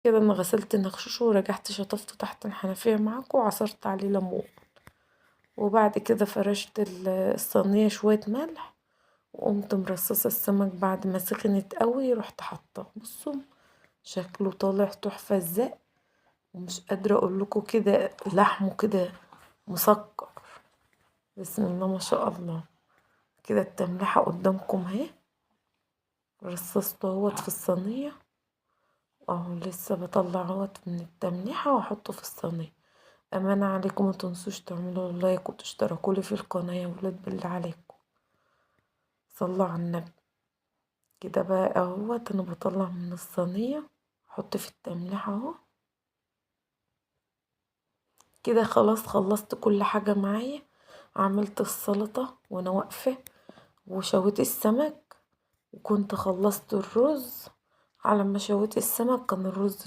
كده انا غسلت النخشوش ورجعت شطفته تحت الحنفية معاكم وعصرت عليه ليمون. وبعد كده فرشت الصينية شوية ملح، وقمت مرصصة السمك بعد ما سخنت قوي رحت حاطاه. بصوا شكله طالع تحفة ازاي، ومش قادرة اقول لكم كده لحمه كده مسكر. بسم الله ما شاء الله. كده التملحة قدامكم اهي، رصصته اهوت في الصينية اهو، لسه بطلع اهوت من التمليحة واحطه في الصينية. امانة عليكم متنسوش تعملوا لايك وتشتركوا لي في القناة يا ولاد بالله عليكم، صلوا على النبي. كده بقى اهوت انا بطلع من الصينية احط في التمليحة اهو. كده خلاص خلصت كل حاجة معايا. عملت السلطة وانا واقفة، وشويت السمك، وكنت خلصت الرز. على ما شويت السمك كان الرز